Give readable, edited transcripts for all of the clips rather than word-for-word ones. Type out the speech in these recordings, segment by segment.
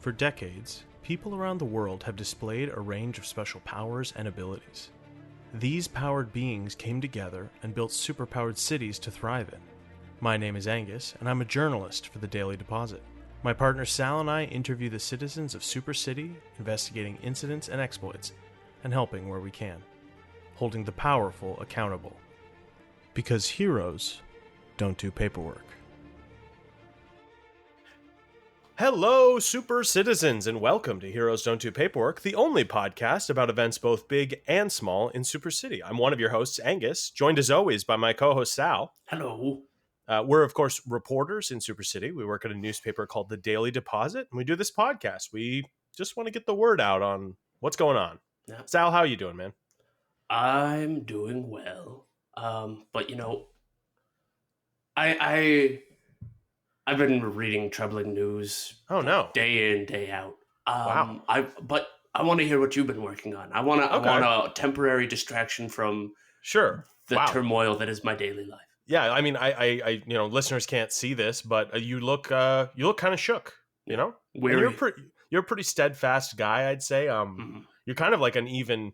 For decades, people around the world have displayed a range of special powers and abilities. These powered beings came together and built superpowered cities to thrive in. My name is Angus, and I'm a journalist for the Daily Deposit. My partner Sal and I interview the citizens of Super City, investigating incidents and exploits, and helping where we can, holding the powerful accountable. Because heroes don't do paperwork. Hello, super citizens, and welcome to Heroes Don't Do Paperwork, the only podcast about events both big and small in Super City. I'm one of your hosts, Angus, joined as always by my co-host, Sal. Hello. We're, of course, reporters in Super City. We work at a newspaper called the Daily Deposit, and we do this podcast. We just want to get the word out on what's going on. Yeah. Sal, how you doing, man? I'm doing well. But you know, I've been reading troubling news. Oh no, day in, day out. Wow. But I want to hear what you've been working on. I want a temporary distraction from Sure. the turmoil that is my daily life. Yeah, I mean, I listeners can't see this, but you look kind of shook. You know, Weary. You're a pretty steadfast guy, I'd say. Mhm. You're kind of like an even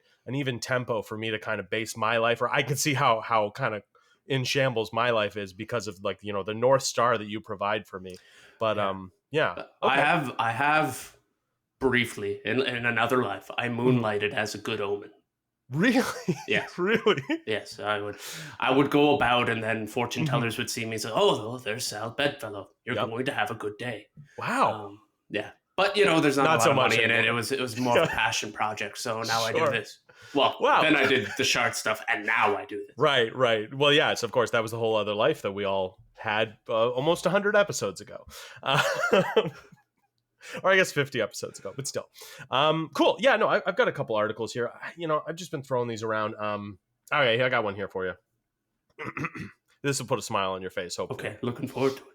tempo for me to kind of base my life, or I can see how kind of in shambles my life is because of like the North Star that you provide for me. But yeah. Okay. I have briefly in another life I moonlighted as a good omen. Really? Yeah. Really? Yes, I would go about, and then fortune tellers would see me and say, "Oh, there's Sal Bedfellow. You're going to have a good day." Wow. Yeah, but there's not a lot so of much money in it. anymore. It was more of a passion project. So now I do Sure. this. Well, Wow. then I did the shard stuff, and now I do this. Right. Well, yes, of course, that was the whole other life that we all had almost 100 episodes ago. Or I guess 50 episodes ago, but still. Cool. Yeah, no, I've got a couple articles here. I've just been throwing these around. Okay, I got one here for you. This will put a smile on your face, hopefully. Okay, looking forward to it.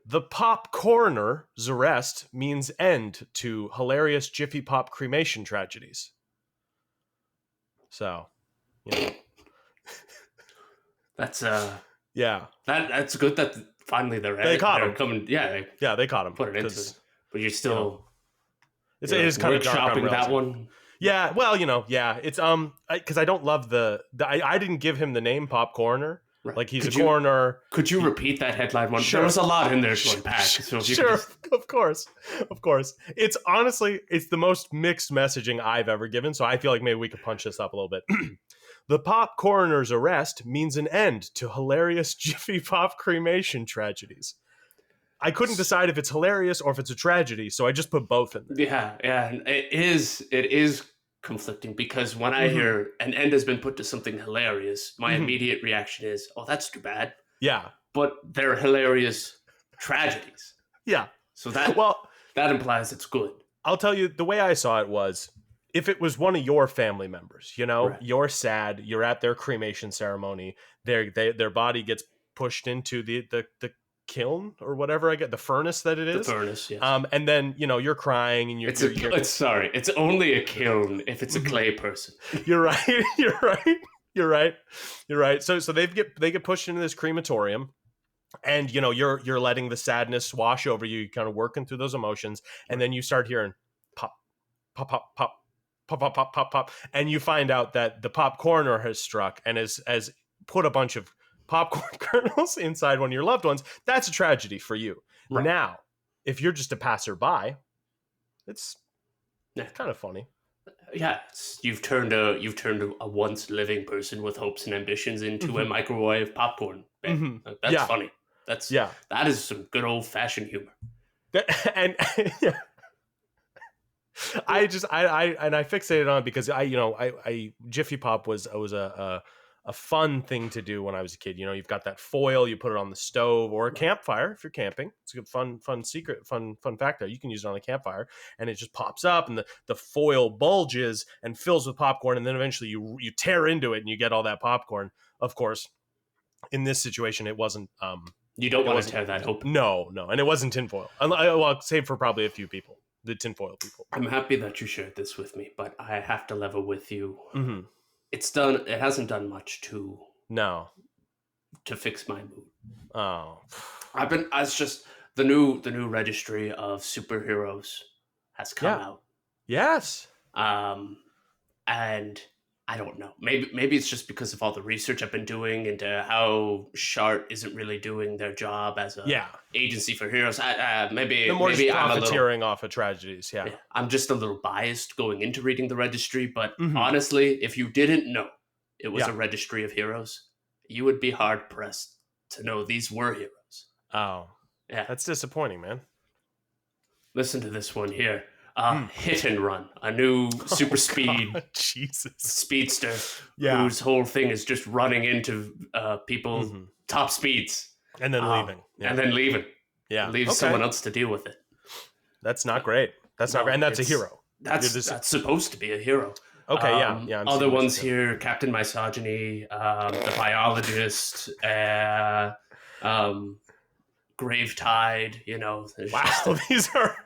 The pop coroner's arrest means end to hilarious Jiffy Pop cremation tragedies. So, That's yeah. That's good that finally They caught him. coming. Yeah, They caught him. put it into it. But you're still it is kind of workshopping that one. Yeah, well, yeah, it's because I don't love I didn't give him the name Pop Coroner. Right. Like he's a coroner. Could you repeat that headline one? Sure. There was a lot in there to unpack. So if you Sure, could just... of course. It's honestly the most mixed messaging I've ever given. So I feel like maybe we could punch this up a little bit. The pop coroner's arrest means an end to hilarious Jiffy Pop cremation tragedies. I couldn't decide if it's hilarious or if it's a tragedy, so I just put both in there. Yeah, and it is conflicting because when I hear an end has been put to something hilarious, my immediate reaction is, "Oh, that's too bad." Yeah, but they're hilarious tragedies. Yeah, so that implies it's good. I'll tell you the way I saw it was, if it was one of your family members, right. You're sad, you're at their cremation ceremony, their body gets pushed into the kiln or whatever the furnace that it is. The furnace, yes. And then you're crying and it's only a kiln if it's a clay person. You're right. So they get pushed into this crematorium, and you're letting the sadness wash over you, kind of working through those emotions, and then you start hearing pop, pop, pop, pop, pop, pop, pop, pop, pop, and you find out that the pop coroner has struck and has put a bunch of popcorn kernels inside one of your loved ones. That's a tragedy for you. Right. Now, if you're just a passerby, it's kind of funny. Yeah, you've turned a once living person with hopes and ambitions into a microwave popcorn. That's funny. That is some good old fashioned humor. And I fixated on it because I Jiffy Pop was a fun thing to do when I was a kid. You've got that foil, you put it on the stove or a campfire if you're camping. It's a good fun fact there. You can use it on a campfire and it just pops up and the foil bulges and fills with popcorn, and then eventually you tear into it and you get all that popcorn. Of course, in this situation it wasn't you don't want to tear that open. No, and it wasn't tinfoil. Well, save for probably a few people, the tinfoil people. I'm happy that you shared this with me, but I have to level with you. It hasn't done much to fix my mood. Oh, it's just the new registry of superheroes has come out. Yes. And I don't know. Maybe it's just because of all the research I've been doing into how Shart isn't really doing their job as a agency for heroes. Maybe the more maybe just I'm a profiteering little off of tragedies. Yeah. I'm just a little biased going into reading the registry. But honestly, if you didn't know it was a registry of heroes, you would be hard pressed to know these were heroes. Oh, yeah. That's disappointing, man. Listen to this one here. Hit and Run, a new super speed speedster whose whole thing is just running into people top speeds and then leaving. And then leaving. Yeah. Leave someone else to deal with it. That's not great. That's not great. And that's a hero. That's supposed to be a hero. Okay, yeah. Other ones here, Captain Misogyny, the biologist, Grave Tide, Wow, these are...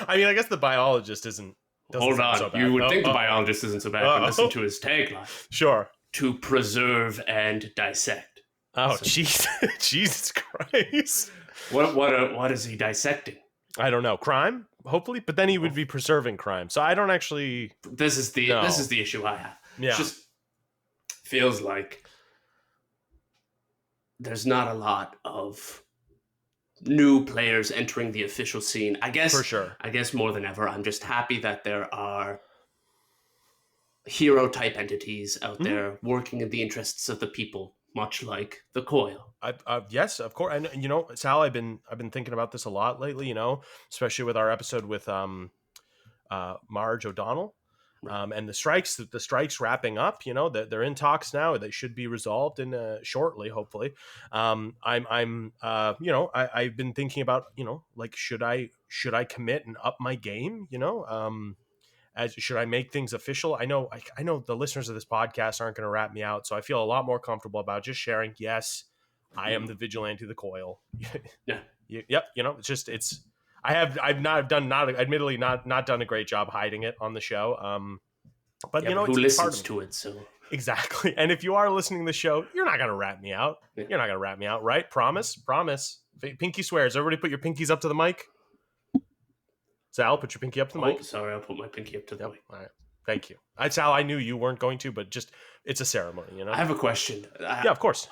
I mean, I guess the biologist isn't... Hold on, so you would think the biologist isn't so bad, but listen to his tagline. Sure. To preserve and dissect. Oh, Jesus Christ. What is he dissecting? I don't know. Crime, hopefully, but then he would be preserving crime. So I don't actually... This is the issue I have. Yeah. It just feels like there's not a lot of new players entering the official scene. I guess for sure. I guess more than ever, I'm just happy that there are hero type entities out there working in the interests of the people, much like the Coil. Yes, of course. And Sal, I've been thinking about this a lot lately. Especially with our episode with Marge O'Donnell. And the strikes wrapping up, they're in talks now. They should be resolved in shortly, hopefully. I've been thinking about, like, should I commit and up my game? Should I make things official? I know the listeners of this podcast aren't going to rat me out, so I feel a lot more comfortable about just sharing. Yes, I am the vigilante of the Coil. Yeah. Yep. I've not done a great job hiding it on the show. But who listens to it? So exactly. And if you are listening to the show, you're not gonna rat me out. You're not gonna rat me out, right? Promise. Pinky swears. Everybody, put your pinkies up to the mic. Sal, put your pinky up to the mic. Sorry, I'll put my pinky up to the mic. All right. Thank you. Sal, I knew you weren't going to, but just it's a ceremony, I have a question. Yeah, of course.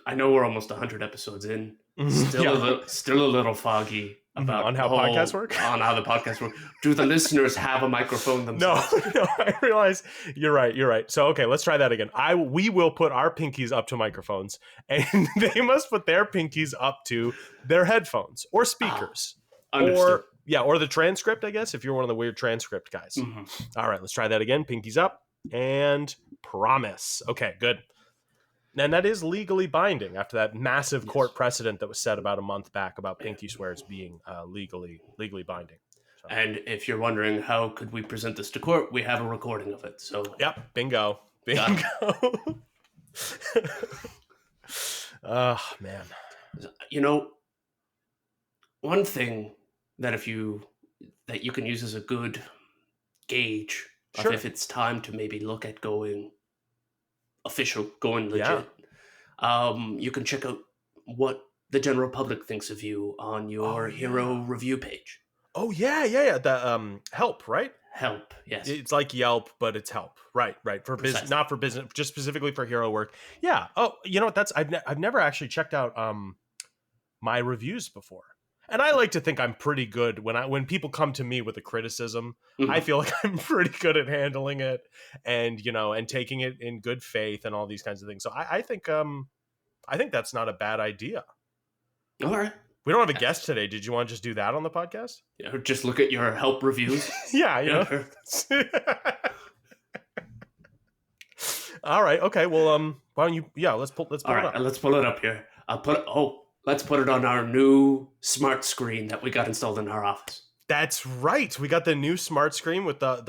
I know we're almost 100 episodes in. Still a little foggy about on how podcasts work. On how the podcasts work. Do the listeners have a microphone themselves? No, I realize you're right. So okay, let's try that again. We will put our pinkies up to microphones, and they must put their pinkies up to their headphones or speakers, or the transcript. I guess if you're one of the weird transcript guys. All right, let's try that again. Pinkies up and promise. Okay, good. And that is legally binding after that massive court precedent that was set about a month back about pinky swears being legally binding. So. And if you're wondering how could we present this to court, we have a recording of it. So yep, bingo. Oh man. One thing that you can use as a good gauge of if it's time to maybe look at going official, going legit. You can check out what the general public thinks of you on your hero review page. Oh yeah. The help, right? Help, yes. It's like Yelp, but it's help, right? For business, not for business, just specifically for hero work. Yeah. Oh, I've never actually checked out my reviews before. And I like to think I'm pretty good when people come to me with a criticism. I feel like I'm pretty good at handling it and taking it in good faith and all these kinds of things. So I think that's not a bad idea. All right. We don't have a guest today. Did you want to just do that on the podcast? Yeah, just look at your help reviews. Yeah. All right. Okay. Well, why don't you? Yeah. Let's pull it up. Let's pull it up here. Let's put it on our new smart screen that we got installed in our office. That's right. We got the new smart screen with the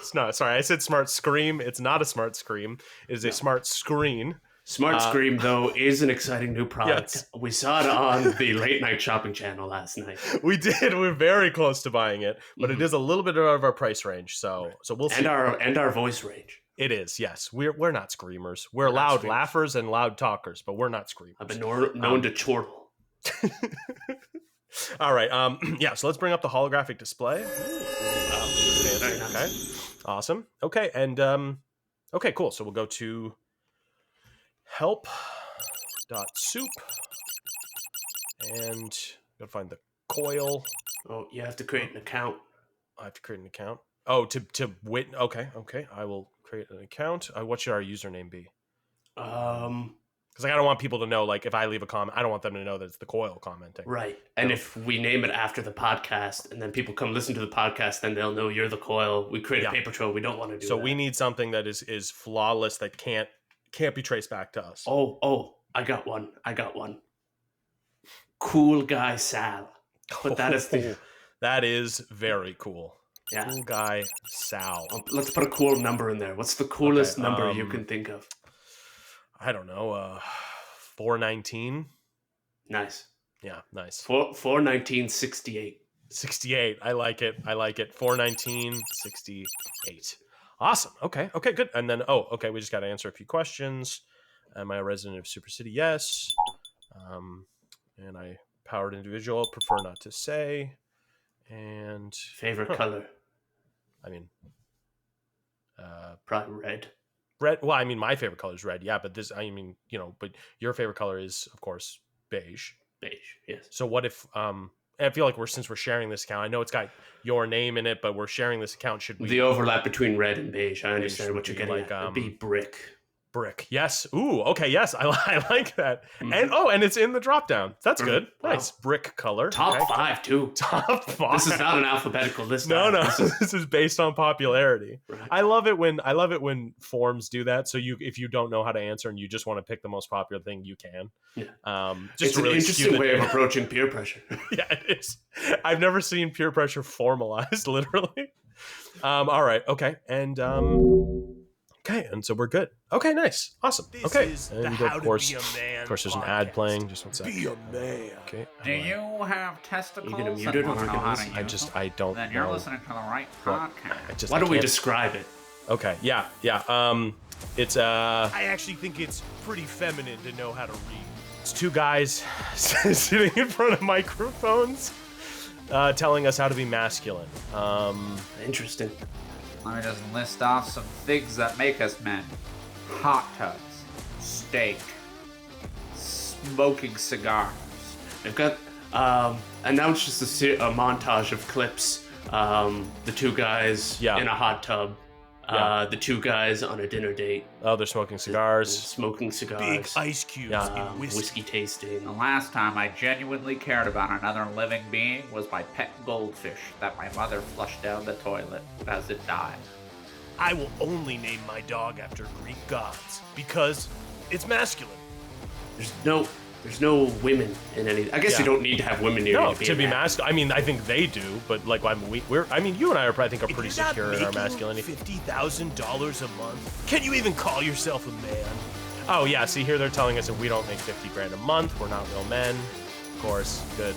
it's not, sorry, I said smart scream. It's not a smart scream. It is a smart screen. Smart Scream, though, is an exciting new product. Yes. We saw it on the Late Night Shopping channel last night. We did. We're very close to buying it, but it is a little bit out of our price range. So we'll see. And our voice range. It is, yes. We're not screamers. We're loud laughers and loud talkers, but we're not screamers. I've been known to chortle. All right. Yeah. So let's bring up the holographic display. Fancy. Very nice. Okay. Awesome. Okay. And okay. Cool. So we'll go to help.soup and go find the coil. Oh, you have to create an account. I have to create an account. Oh, to wit. Okay. I will create an account. What should our username be? Because I don't want people to know, like, if I leave a comment, I don't want them to know that it's the coil commenting. Right. And if we name it after the podcast and then people come listen to the podcast, then they'll know you're the coil. We create a paper trail. We don't want to do that. So we need something that is flawless, that can't be traced back to us. Oh, I got one. Cool guy Sal. But that is that is very cool. Yeah. Cool guy Sal. Let's put a cool number in there. What's the coolest number you can think of? I don't know. 419. Nice. Yeah, nice. 41968. 68. I like it. 41968. Awesome. Okay, good. And then we just got to answer a few questions. Am I a resident of Super City? Yes. And I powered individual, prefer not to say. And favorite color? I mean, probably red. Red. Well, I mean, my favorite color is red. Yeah, but but your favorite color is, of course, beige. Beige. Yes. So what if I feel like since we're sharing this account, I know it's got your name in it, but we're sharing this account. Should we? The overlap between red and beige. I understand what you're getting like, at. It'd be brick. Brick. Yes. Ooh. Okay. Yes. I like that. Mm-hmm. And it's in the drop down. That's good. Wow. Nice. Brick color. Top 5 too. Top 5. This is not an alphabetical list. No. This is based on popularity. Right. I love it when forms do that. So if you don't know how to answer and you just want to pick the most popular thing, you can. Yeah. Just it's an interesting way of approaching peer pressure. Yeah, it is. I've never seen peer pressure formalized, literally. All right. Okay. And okay, and so we're good. Okay, nice, awesome. Okay, and of course, there's an ad playing. Just one second. Be a man. Okay. Do you have testicles? You're gonna mute it, or we're gonna listen? I don't. Then you're listening to the right podcast. Why don't we describe it? Okay. Yeah. It's I actually think it's pretty feminine to know how to read. It's two guys sitting in front of microphones, telling us how to be masculine. Interesting. Let me just list off some things that make us men. Hot tubs, steak, smoking cigars. They've got, and now it's just a montage of clips. The two guys in a hot tub. The two guys on a dinner date. Oh, they're smoking cigars. Big ice cubes in whiskey tasting. The last time I genuinely cared about another living being was my pet goldfish that my mother flushed down the toilet as it died. I will only name my dog after Greek gods because it's masculine. There's no women in any. I guess you don't need to have women near you to be masculine. I mean, I think they do, but like, you and I I think are pretty secure in our masculinity. $50,000 a month. Can you even call yourself a man? Oh yeah, see here they're telling us that we don't make $50,000 a month. We're not real men. Of course, good.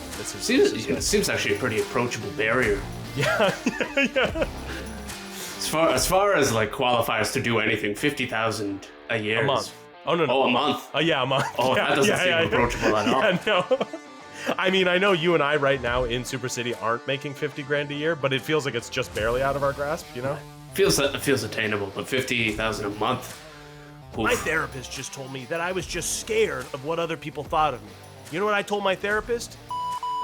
Seems actually a pretty approachable barrier. Yeah. As far as like qualifiers to do anything, 50,000 a year. A month. Oh, no. Oh, a month? Oh, yeah, a month. Oh, that doesn't seem approachable at all. Yeah, no. I mean, I know you and I right now in Super City aren't making $50,000 a year, but it feels like it's just barely out of our grasp, you know? Feels attainable, but $50,000 a month. Oof. My therapist just told me that I was just scared of what other people thought of me. You know what I told my therapist?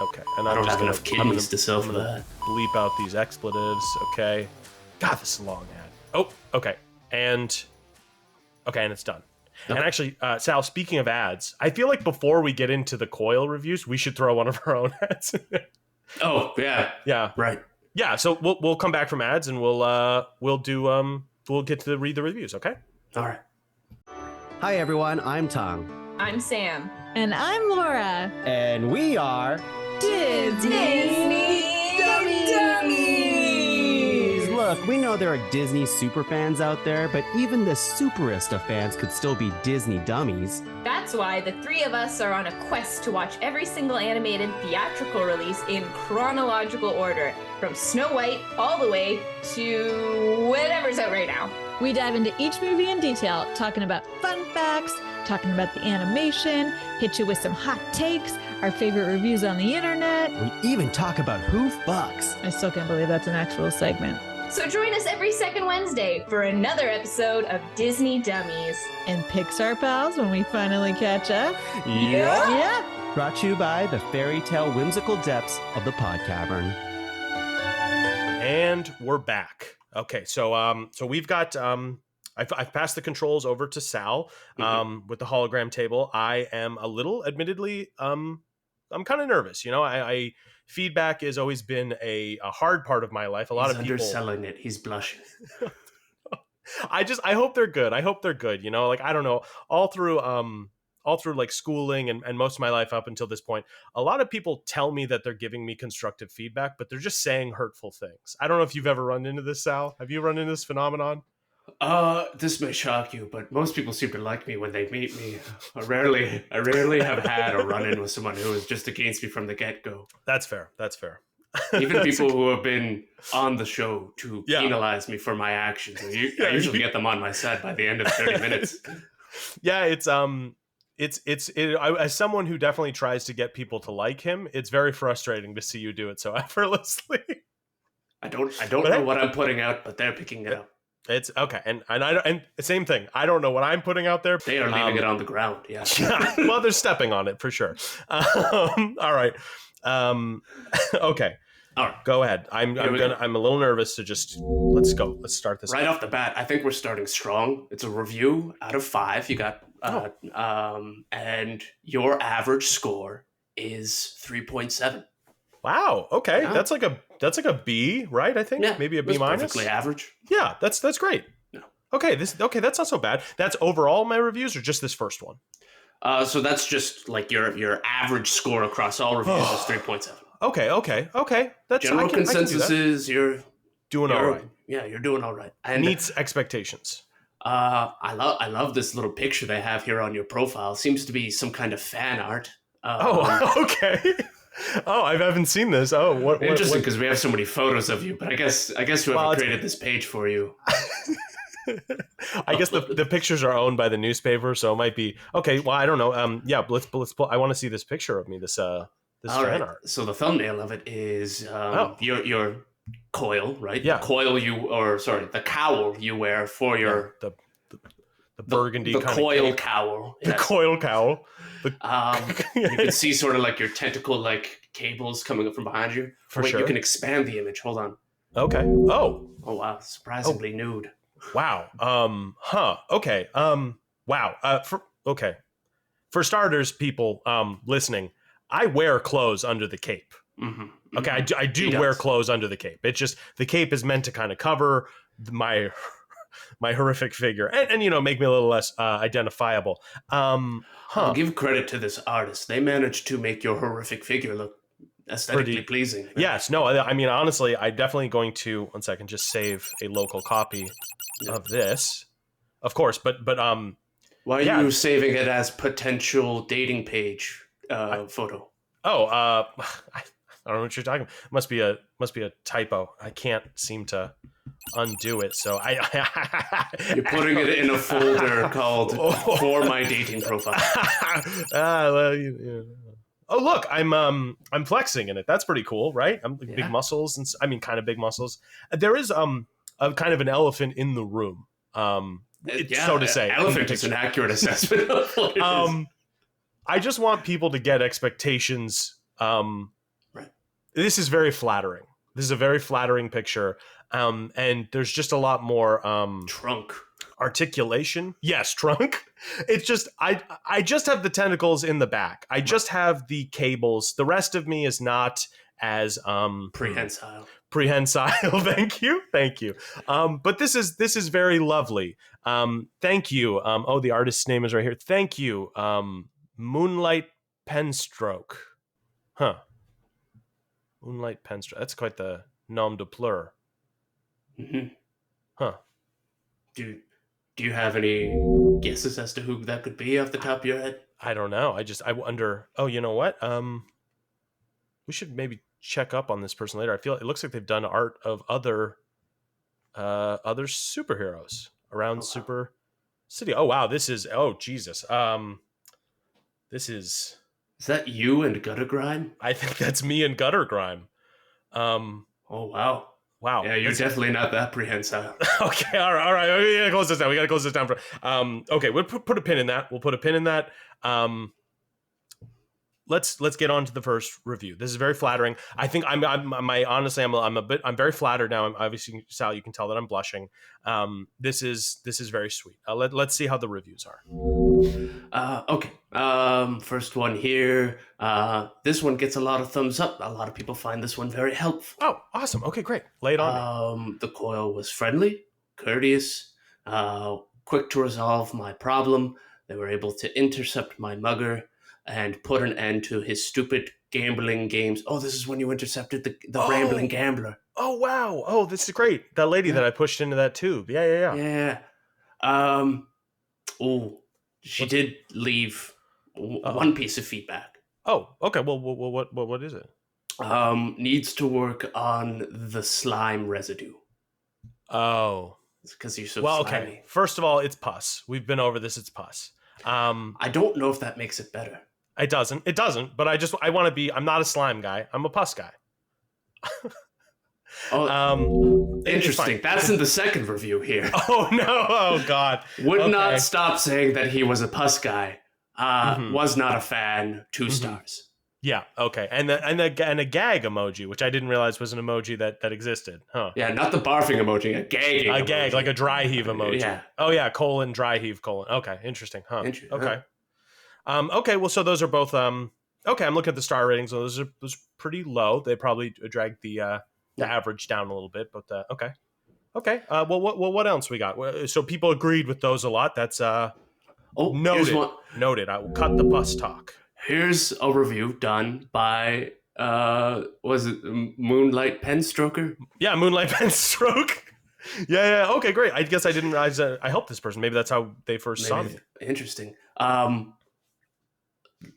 Okay, and I don't have enough kidneys to sell for that. Bleep out these expletives, okay? God, this is a long ad. Oh, okay, and it's done. Okay. And actually, Sal, speaking of ads, I feel like before we get into the Coil reviews, we should throw one of our own ads in there. Oh, yeah. Yeah. Right. Yeah, so we'll come back from ads and we'll get to read the reviews, okay? All right. Hi everyone, I'm Tong. I'm Sam. And I'm Laura. And we are Disney Dummies! Look, we know there are Disney superfans out there, but even the superest of fans could still be Disney dummies. That's why the three of us are on a quest to watch every single animated theatrical release in chronological order, from Snow White all the way to whatever's out right now. We dive into each movie in detail, talking about fun facts, talking about the animation, hit you with some hot takes, our favorite reviews on the internet. We even talk about who fucks. I still can't believe that's an actual segment. So join us every second Wednesday for another episode of Disney Dummies. And Pixar Pals when we finally catch up. Yeah. Brought to you by the fairy tale whimsical depths of the pod cavern. And we're back. Okay, so we've got I've passed the controls over to Sal with the hologram table. I am a little, admittedly, I'm kind of nervous. You know, I feedback has always been a hard part of my life. A lot of people underselling it. He's blushing. I hope they're good. I hope they're good. You know, like, I don't know, all through like schooling and most of my life up until this point, a lot of people tell me that they're giving me constructive feedback, but they're just saying hurtful things. I don't know if you've ever run into this, Sal. Have you run into this phenomenon? This may shock you, but most people seem to like me when they meet me. I rarely have had a run-in with someone who was just against me from the get-go. That's fair. Even people who have been on the show to penalize me for my actions. I usually get them on my side by the end of 30 minutes. Yeah, it's as someone who definitely tries to get people to like him, it's very frustrating to see you do it so effortlessly. I don't know what I'm putting out, but they're picking it up. It's okay, and same thing. I don't know what I'm putting out there. They are leaving it on the ground. Yeah. Well, they're stepping on it for sure. All right. Okay. All right. Go ahead. I'm a little nervous, so just let's go. Let's start this right off the bat. I think we're starting strong. It's a review out of 5. You got and your average score is 3.7. Wow. Okay. Yeah. That's like a B, right? I think maybe a B minus. Perfectly average. Yeah, that's great. Yeah. Okay. That's not so bad. That's overall my reviews, or just this first one? So that's just like your average score across all reviews is 3.7. Okay. That's general consensus is you're doing all right. Yeah, you're doing all right. And meets expectations. I love this little picture they have here on your profile. Seems to be some kind of fan art. Okay. Oh, I haven't seen this. Oh, what? Interesting, because we have so many photos of you. But I guess whoever created this page for you. I guess the pictures are owned by the newspaper, so it might be okay. Well, I don't know. Yeah, let's pull. I want to see this picture of me. This fan art. So the thumbnail of it is your coil, right? Yeah. The cowl you wear for your the burgundy the kind coil of cowl. The coil cowl. You can see sort of like your tentacle like cables coming up from behind you. Sure. You can expand the image. Hold on. Okay. Oh wow, surprisingly nude. Wow. Okay. Wow. For starters, people listening, I wear clothes under the cape. Mm-hmm. Okay, I do wear clothes under the cape. It's just the cape is meant to kind of cover my horrific figure and make me a little less identifiable. I'll give credit to this artist. They managed to make your horrific figure look aesthetically pleasing. Man. Yes. No, I mean, honestly, I'm definitely going to, one second, just save a local copy of this. Of course, but why are you saving it as potential dating page photo? I don't know what you're talking about. Must be a typo. I can't seem to undo it, so you're putting it in a folder called "For My Dating Profile." Oh, look, I'm flexing in it. That's pretty cool, right? I'm big muscles, and kind of big muscles. There is a kind of an elephant in the room. So to say, elephant is an accurate assessment of what it is. I just want people to get expectations. Right. This is very flattering. This is a very flattering picture. And there's just a lot more trunk articulation. Yes, trunk. It's just I just have the tentacles in the back. I just have the cables. The rest of me is not as prehensile. Thank you. But this is very lovely. Thank you. The artist's name is right here. Thank you. Moonlight Penstroke. Moonlight Penstroke. That's quite the nom de plume. Mm-hmm. Huh. Do you have any guesses as to who that could be off the top of your head? I don't know. I wonder. Oh, you know what? We should maybe check up on this person later. I feel it looks like they've done art of other superheroes around City. Oh wow, this is. Oh Jesus. This is. Is that you and Gutter Grime? I think that's me and Gutter Grime. Oh wow. Wow. Yeah, you're definitely not that prehensile. Okay, all right. We gotta close this down. Okay, we'll put a pin in that. Let's get on to the first review. This is very flattering. I think I'm very flattered now. Obviously, Sal, you can tell that I'm blushing. This is very sweet. Let's see how the reviews are. Okay. First one here. This one gets a lot of thumbs up. A lot of people find this one very helpful. Oh, awesome. Okay, great. Lay it on me. The Coil was friendly, courteous, quick to resolve my problem. They were able to intercept my mugger and put an end to his stupid gambling games. Oh, this is when you intercepted the rambling gambler. Oh, wow. Oh, this is great. That lady that I pushed into that tube. Yeah. She did leave one piece of feedback. Oh, okay. Well, what is it? Needs to work on the slime residue. Oh. It's because you're so slimy. Okay. First of all, it's pus. We've been over this. It's pus. I don't know if that makes it better. It doesn't, but I want to be, I'm not a slime guy. I'm a pus guy. Interesting. That's in the second review here. Oh no. Oh God. Would not stop saying that he was a pus guy. Was not a fan. 2 stars. Yeah. Okay. And a gag emoji, which I didn't realize was an emoji that existed. Huh. Yeah. Not the barfing emoji. A gagging. A gag, like a dry heave emoji. Yeah. Oh yeah. : dry heave : Okay. Interesting. Huh. Okay. Okay. Well, so those are both. Okay. I'm looking at the star ratings. So those are pretty low. They probably dragged the average down a little bit, but okay. Okay. Well, what else we got? So people agreed with those a lot. That's noted. Noted. I will cut the bus talk. Here's a review done by was it Moonlight Penstroker? Yeah, Moonlight Penstroke. Yeah. Okay, great. I guess I didn't realize I helped this person. Maybe that's how they first saw me. Interesting.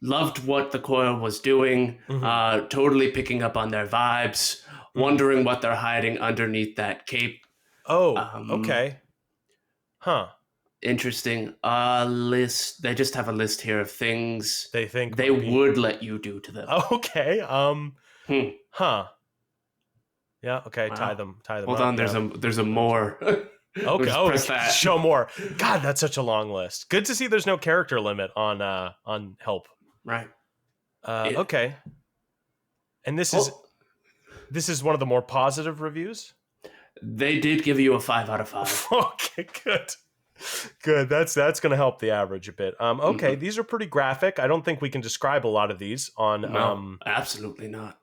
Loved what the Coil was doing. Totally picking up on their vibes. Wondering what they're hiding underneath that cape. Oh, okay. Huh. Interesting. List. They just have a list here of things they think they would let you do to them. Okay. Huh. Yeah. Okay. Wow. Tie them. Hold on. There's a more. Okay. Show more. God, that's such a long list. Good to see. There's no character limit on help. Right. Okay. And this is one of the more positive reviews. They did give you a 5 out of 5. Okay. Good. That's going to help the average a bit. Okay. These are pretty graphic. I don't think we can describe a lot of these on. No, absolutely not.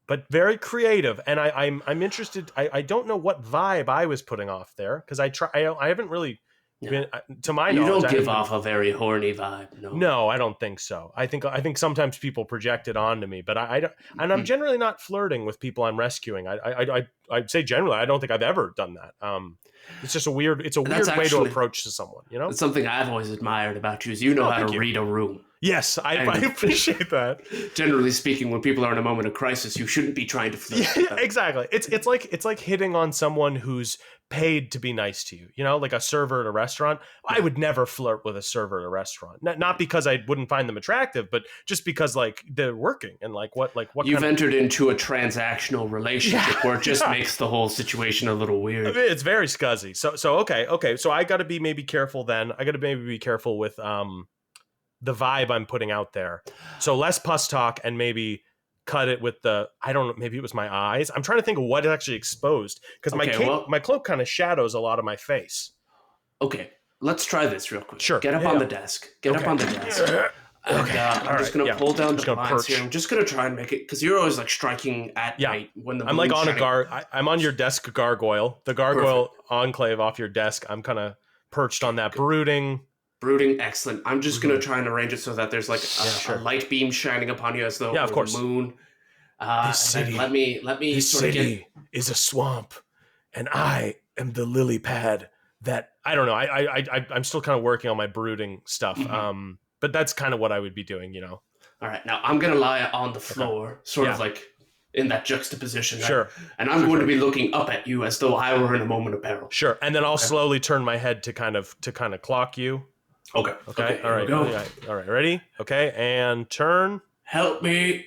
But very creative, and I'm interested. I don't know what vibe I was putting off there because I haven't really been to my knowledge. You don't give off a very horny vibe. No, I don't think so. I think sometimes people project it onto me, but I don't, and I'm generally not flirting with people I'm rescuing. I'd say generally I don't think I've ever done that. It's just a weird way to approach to someone. You know, it's something I've always admired about you is you know how to read a room. Yes, I appreciate that. Generally speaking, when people are in a moment of crisis, you shouldn't be trying to flirt. Yeah, exactly. It's like hitting on someone who's paid to be nice to you. You know, like a server at a restaurant. I would never flirt with a server at a restaurant. Not because I wouldn't find them attractive, but just because like they're working and what you've entered into a transactional relationship where it just makes the whole situation a little weird. I mean, it's very scuzzy. So okay. So I got to be maybe careful then. I got to maybe be careful with the vibe I'm putting out there. So less pus talk and maybe cut it with I don't know, maybe it was my eyes. I'm trying to think of what is actually exposed because my cloak kind of shadows a lot of my face. Okay, let's try this real quick. Sure. Get up on the desk. Get up on the desk. I'm just going to pull down the blinds here. I'm just going to try and make it, because you're always like striking at night when the moon's like on shining. I'm on your desk gargoyle. The gargoyle enclave off your desk. I'm kind of perched on that brooding, excellent. I'm just going to try and arrange it so that there's like a light beam shining upon you as though it was the moon. This city, let me this city is a swamp, and I am the lily pad that, I don't know. I'm still kind of working on my brooding stuff. But that's kind of what I would be doing, you know? All right. Now I'm going to lie on the floor, sort of like in that juxtaposition. Sure. And I'm going to be looking up at you as though I were in a moment of peril. Sure. And then I'll slowly turn my head to kind of clock you. Okay. Okay. All right. Go. All right. Ready? Okay. And turn. Help me.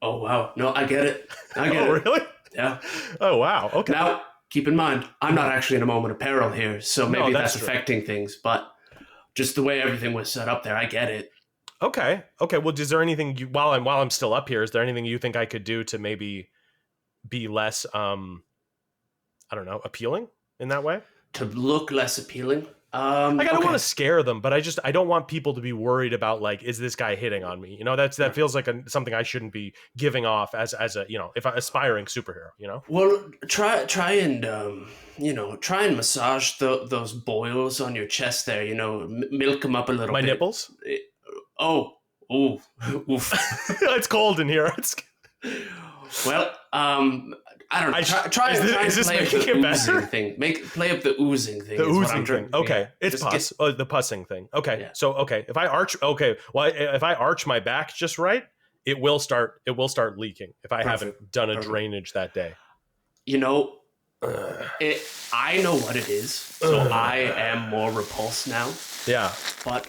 Oh, wow. No, I get it. I get it. Really? Yeah. Oh, wow. Okay. Now, keep in mind, I'm not actually in a moment of peril here, so maybe that's affecting things, but just the way everything was set up there, I get it. Okay. Well, is there anything while I'm still up here, is there anything you think I could do to maybe be less, I don't know, appealing in that way? To look less appealing? I don't want to scare them, but I don't want people to be worried about, like, is this guy hitting on me? That feels like something I shouldn't be giving off as a, if I'm aspiring superhero, Well, try and massage those boils on your chest there, milk them up a little bit. My nipples? Oof. It's cold in here. Well, I don't know. Try and play up the oozing thing. Play up the oozing thing. The oozing thing. Okay, yeah. It's pus. The pussing thing. Okay, yeah. So if I arch, if I arch my back just right, it will start leaking if I haven't done a drainage that day. I know what it is, so I am more repulsed now. Yeah, but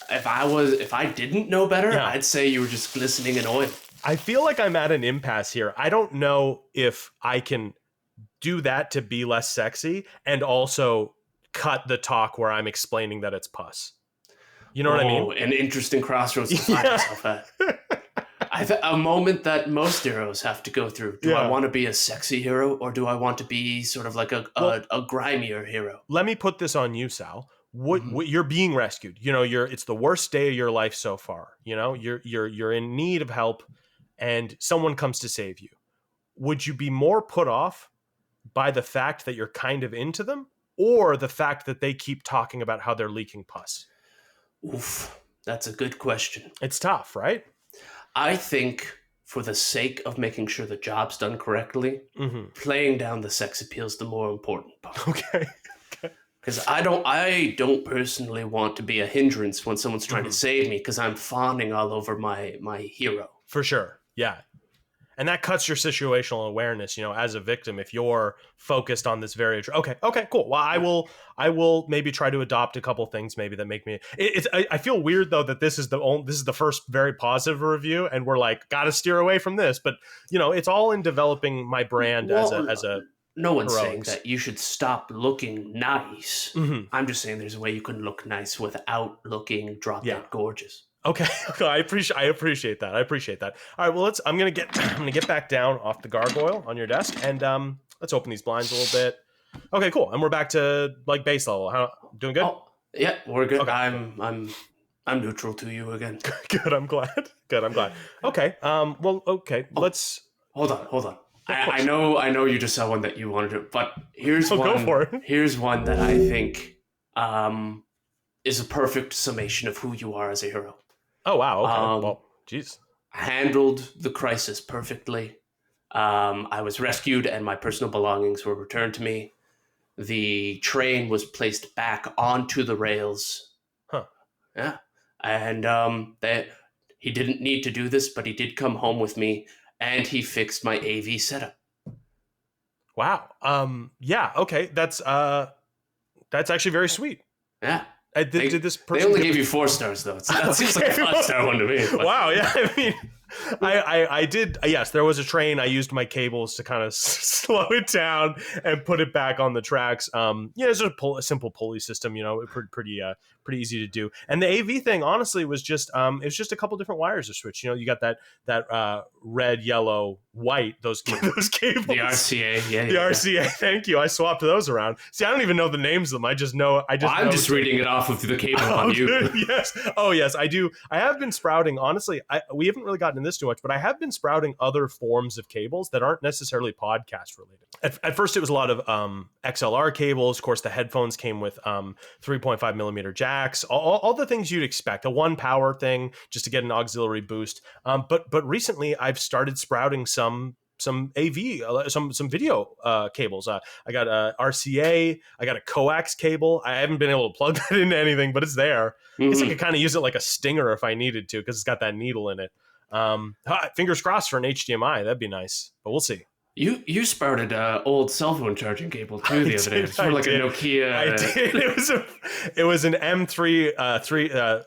if I didn't know better, I'd say you were just glistening in oil. I feel like I'm at an impasse here. I don't know if I can do that to be less sexy and also cut the talk where I'm explaining that it's pus. You know what I mean? An interesting crossroads to find yourself at. A moment that most heroes have to go through. Do I want to be a sexy hero, or do I want to be sort of like a grimier hero? Let me put this on you, Sal. What you're being rescued. It's the worst day of your life so far. You're in need of help. And someone comes to save you. Would you be more put off by the fact that you're kind of into them, or the fact that they keep talking about how they're leaking pus? Oof, that's a good question. It's tough, right? I think for the sake of making sure the job's done correctly, playing down the sex appeal is the more important part. Okay. Because I don't personally want to be a hindrance when someone's trying to save me, because I'm fawning all over my hero. For sure. Yeah. And that cuts your situational awareness, as a victim, if you're focused on this very, okay, cool. Well, I will maybe try to adopt a couple things maybe that make me, I feel weird though, that this is the first very positive review and we're like, got to steer away from this, but it's all in developing my brand as a, no one's heroics. saying that you should stop looking nice. I'm just saying there's a way you can look nice without looking drop dead gorgeous. Okay. I appreciate that. All right. Well, I'm gonna get back down off the gargoyle on your desk, and let's open these blinds a little bit. Okay, cool. And we're back to like base level. How doing good? Oh, yeah, we're good. Okay. I'm neutral to you again. Good. I'm glad. Okay. Well. Okay. Let's hold on. I know you just saw one that you wanted to, but here's one. Go for it. Here's one that I think is a perfect summation of who you are as a hero. Oh, wow. Okay. Well, geez. Handled the crisis perfectly. I was rescued and my personal belongings were returned to me. The train was placed back onto the rails. Huh. Yeah. And he didn't need to do this, but he did come home with me and he fixed my AV setup. Wow. Yeah. Okay. That's actually very sweet. Yeah. Did this person? They only gave you 4 stars, though. That seems like a 5-star one to me. But. Wow, yeah. I mean, I did. Yes, there was a train. I used my cables to kind of slow it down and put it back on the tracks. It's a simple pulley system. Pretty easy to do. And the AV thing, honestly, was just a couple different wires to switch. You got that red, yellow, white. Those cables. The RCA, yeah. The RCA. Thank you. I swapped those around. See, I don't even know the names of them. I just know. I'm just reading it off of the cable on you. Yes. Oh, yes. I do. I have been sprouting. Honestly, we haven't really gotten into this too much, but I have been sprouting other forms of cables that aren't necessarily podcast related. At first, it was a lot of XLR cables. Of course, the headphones came with 3.5 millimeter jacks. All the things you'd expect. A 1 power thing just to get an auxiliary boost. But recently, I've started sprouting some AV, some video cables. I got a RCA. I got a coax cable. I haven't been able to plug that into anything, but it's there. I guess I could kind of use it like a stinger if I needed to, because it's got that needle in it. Fingers crossed for an HDMI. That'd be nice, but we'll see. You sprouted old cell phone charging cable too the other day. It's sort of like a Nokia. I did. It was an M3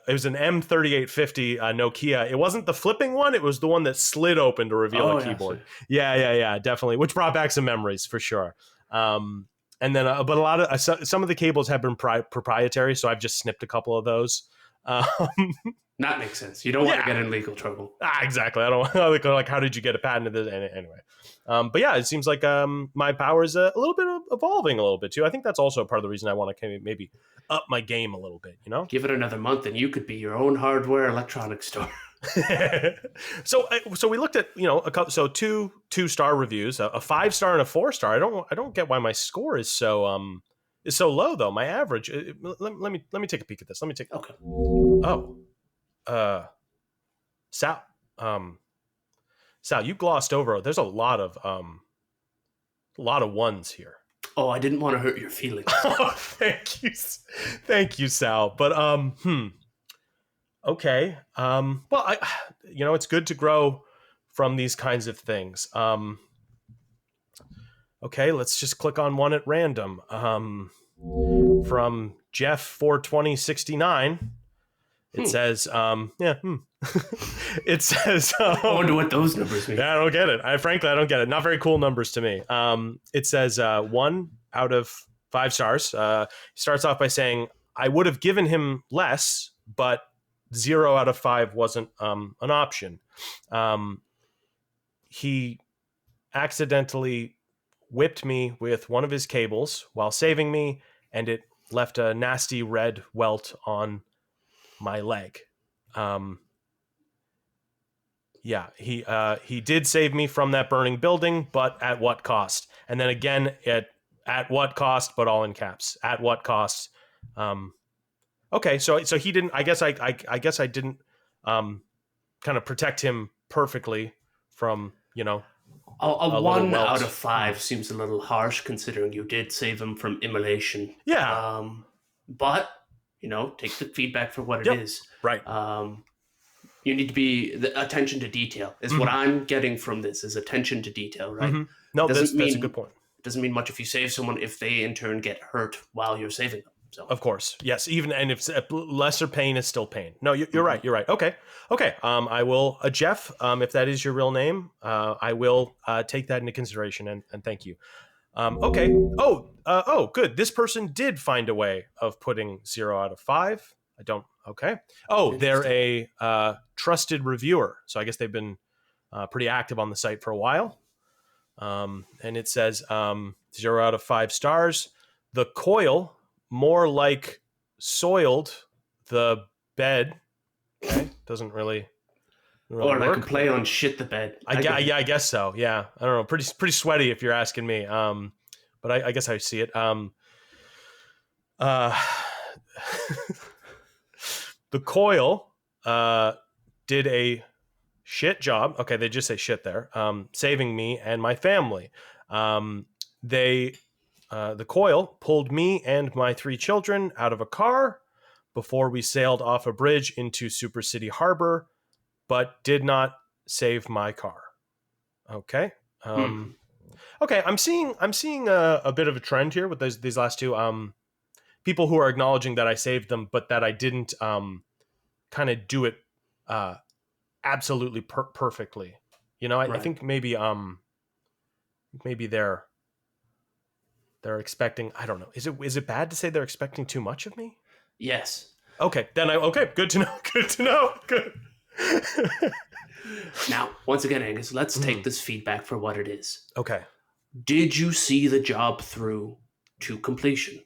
it was an M3850 Nokia. It wasn't the flipping one. It was the one that slid open to reveal a keyboard. Yeah, definitely. Which brought back some memories for sure. And then, but a lot of some of the cables have been proprietary, so I've just snipped a couple of those. That makes sense. You don't want to get in legal trouble. Exactly. I don't like. How did you get a patent of this? Anyway. But yeah, it seems like my power is a little bit evolving a little bit too. I think that's also part of the reason I want to maybe up my game a little bit. You know, give it another month, and you could be your own hardware electronics store. So we looked at two-star reviews, a 5-star and a 4-star. I don't get why my score is so low though. My average. Let me take a peek at this. Okay. Sal, you glossed over. There's a lot of ones here. Oh, I didn't want to hurt your feelings. Oh, thank you, Sal. But okay. Well, it's good to grow from these kinds of things. Okay, let's just click on one at random. From Jeff 42069. It says, it says, I wonder what those numbers mean. I don't get it. Frankly, I don't get it. Not very cool numbers to me. It says 1 out of 5 stars. Starts off by saying, I would have given him less, but 0 out of 5 wasn't an option. He accidentally whipped me with one of his cables while saving me, and it left a nasty red welt on my leg. He did save me from that burning building, but at what cost? And then again, at what cost? But all in caps. At what cost? Okay, so he didn't. I guess I didn't kind of protect him perfectly from a 1 out of 5 seems a little harsh considering you did save him from immolation. Yeah. But take the feedback for what it is. Right. You need to be the attention to detail is what I'm getting from this is attention to detail, right? Mm-hmm. No, that's a good point. It doesn't mean much if you save someone if they in turn get hurt while you're saving them. So of course, yes. And if lesser pain is still pain. No, you're right. You're right. Okay. I will, Jeff. If that is your real name, I will take that into consideration and thank you. Okay. Oh, good. This person did find a way of putting 0 out of 5. I don't. Okay. Oh, they're a trusted reviewer. So I guess they've been pretty active on the site for a while. And it says 0 out of 5 stars. The Coil, more like soiled the bed. Okay. Doesn't really or like work. a play on shit the bed. I guess so. Yeah. I don't know. Pretty sweaty if you're asking me. But I guess I see it. The Coil did a shit job. Okay, they just say shit there. Saving me and my family. The Coil pulled me and my 3 children out of a car before we sailed off a bridge into Super City Harbor, but did not save my car. Okay. Okay, I'm seeing a bit of a trend here with these last two. People who are acknowledging that I saved them, but that I didn't kind of do it absolutely perfectly. I think maybe they're expecting. I don't know. Is it bad to say they're expecting too much of me? Yes. Okay. Then good to know. Good to know. Good. Now, once again, Angus, let's take this feedback for what it is. Okay. Did you see the job through to completion?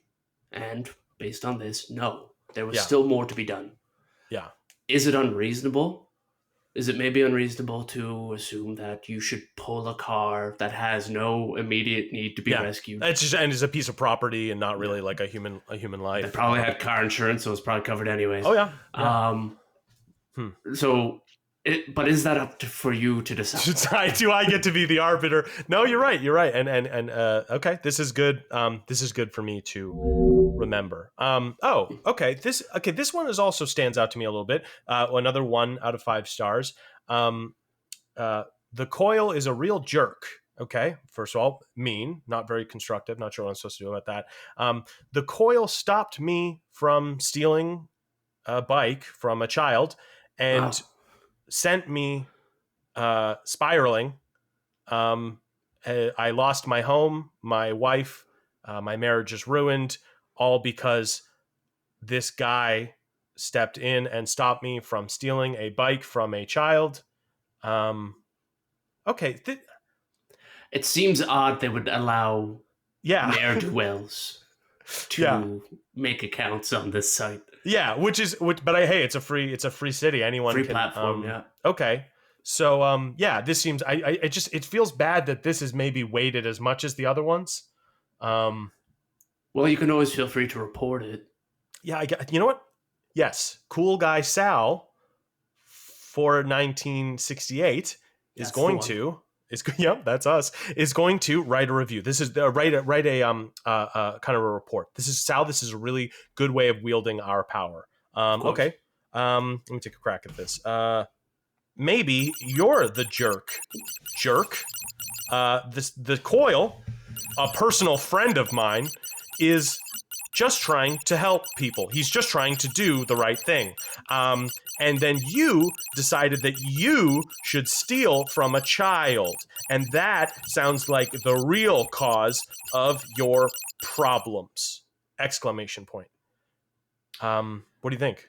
And based on this, no. There was still more to be done. Yeah. Is it unreasonable? Is it maybe unreasonable to assume that you should pull a car that has no immediate need to be rescued? It's a piece of property and not really like a human life. They probably had car insurance, so it's probably covered anyways. Oh yeah. So, but is that up for you to decide? Do I get to be the arbiter? No, you're right. And okay, this is good. This is good for me to remember. Okay. This one also stands out to me a little bit. Another 1 out of 5 stars. The Coil is a real jerk. Okay, first of all, mean, not very constructive. Not sure what I'm supposed to do about that. The Coil stopped me from stealing a bike from a child and sent me spiraling. I lost my home, my wife, my marriage is ruined, all because this guy stepped in and stopped me from stealing a bike from a child. Okay. It seems odd they would allow ne'er-do-wells to make accounts on this site. Yeah, but hey, it's a free city. Anyone free can platform. Yeah. Okay. So this seems it feels bad that this is maybe weighted as much as the other ones. Well, you can always feel free to report it. Yeah, you know what? Yes, cool guy Sal for 1968 is going to that's us, is going to write a review. This is write a kind of a report. This is Sal. This is a really good way of wielding our power. Okay. Let me take a crack at this. Maybe you're the jerk. The Coil, a personal friend of mine, is just trying to help people. He's just trying to do the right thing. And then you decided that you should steal from a child. And that sounds like the real cause of your problems. Exclamation point. What do you think?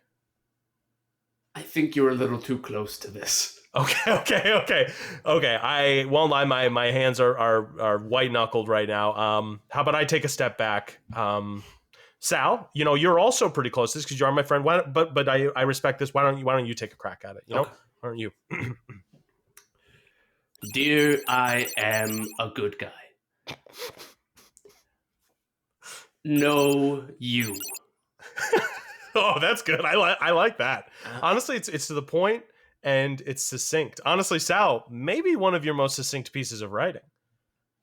I think you're a little too close to this. Okay. My hands are white knuckled right now. How about I take a step back? Sal, you're also pretty close to this because you are my friend. But I respect this. Why don't you take a crack at it? Okay. Why don't you? Dear, I am a good guy. No, you. Oh, that's good. I like that. Honestly, it's to the point and it's succinct. Honestly, Sal, maybe one of your most succinct pieces of writing,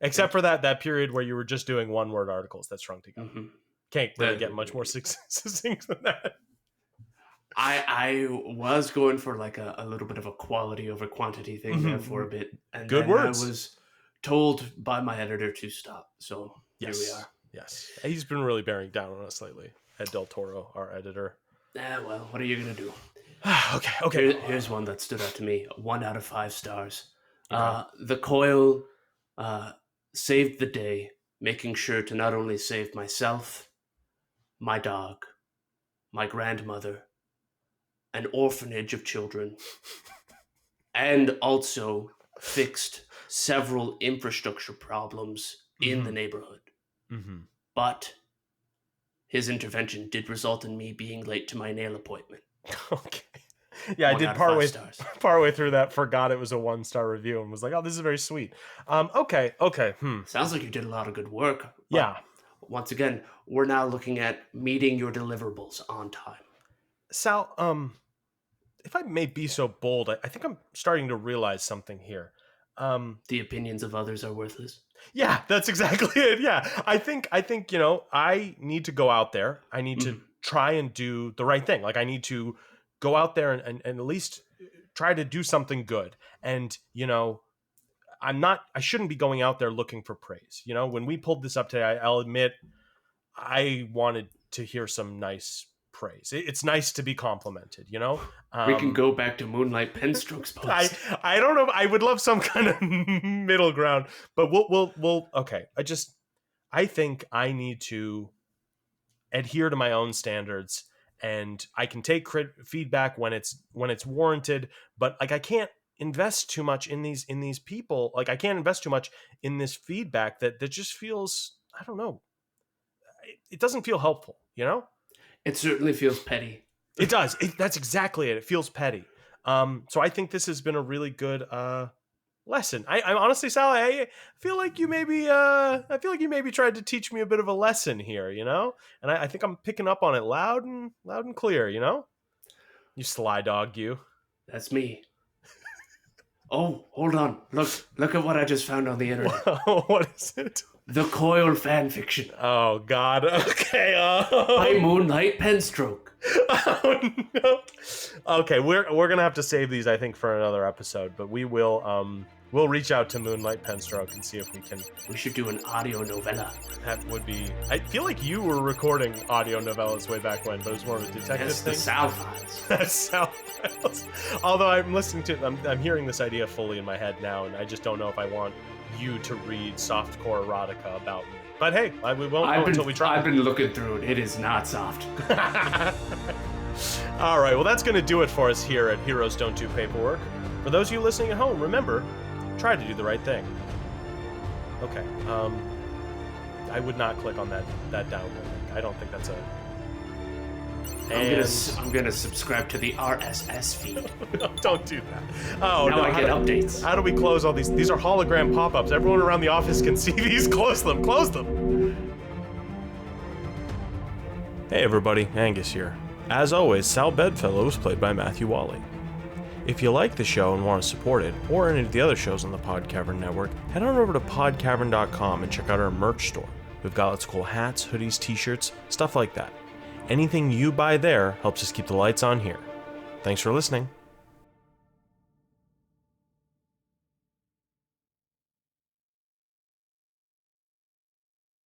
except for that period where you were just doing one-word articles that strung together. Mm-hmm. Can't really get much more succinct than that. I was going for like a little bit of a quality over quantity thing there for a bit, and good then words. I was told by my editor to stop. So here we are. Yes, he's been really bearing down on us lately. Ed Del Toro, our editor. Well, what are you gonna do? Okay. Here's one that stood out to me. 1 out of 5 stars. The Coil saved the day, making sure to not only save myself, my dog, my grandmother, an orphanage of children, and also fixed several infrastructure problems in the neighborhood. Mm-hmm. But his intervention did result in me being late to my nail appointment. Okay. Yeah, I did partway through that, forgot it was a 1-star review and was like, oh, this is very sweet. Okay. Sounds like you did a lot of good work. Yeah. Once again, we're now looking at meeting your deliverables on time. Sal, if I may be so bold, I think I'm starting to realize something here. The opinions of others are worthless. Yeah, that's exactly it. Yeah, I think I need to go out there. I need to try and do the right thing. Like I need to go out there and at least try to do something good. And I shouldn't be going out there looking for praise. When we pulled this up today, I'll admit I wanted to hear some nice praise. It's nice to be complimented, we can go back to Moonlight Penstrokes post. I don't know. I would love some kind of middle ground, but we'll okay. I think I need to adhere to my own standards, and I can take feedback when it's warranted, but like I can't invest too much in these people. Like I can't invest too much in this feedback that just feels, I don't know. It doesn't feel helpful, It certainly feels petty. It does. That's exactly it. It feels petty. So I think this has been a really good lesson. I honestly, Sal, I feel like you maybe tried to teach me a bit of a lesson here, And I think I'm picking up on it loud and clear, You sly dog, you. That's me. Oh, hold on. Look at what I just found on the internet. What is it? The Coil fan fiction. Oh God. Okay. By Moonlight Penstroke. Oh no. Okay, we're gonna have to save these, I think, for another episode. But we will we'll reach out to Moonlight Penstroke and see if we can. We should do an audio novella. That would be. I feel like you were recording audio novellas way back when, but it was more of a detective That's thing. the Sal Files. That's Sal Files. Although I'm listening to, I'm hearing this idea fully in my head now, and I just don't know if I want you to read softcore erotica about me. But hey, we won't know until we try. I've been looking through it. It is not soft. All right, well, that's going to do it for us here at Heroes Don't Do Paperwork. For those of you listening at home, remember, try to do the right thing. Okay, I would not click on that download link. I don't think that's a... I'm gonna subscribe to the RSS feed. No, don't do that. Oh, now no, I get updates. How do we close all these? These are hologram pop-ups. Everyone around the office can see these. Close them. Close them. Hey, everybody. Angus here. As always, Sal Bedfellow is played by Matthew Wally. If you like the show and want to support it, or any of the other shows on the Podcavern Network, head on over to podcavern.com and check out our merch store. We've got lots of cool hats, hoodies, t-shirts, stuff like that. Anything you buy there helps us keep the lights on here. Thanks for listening.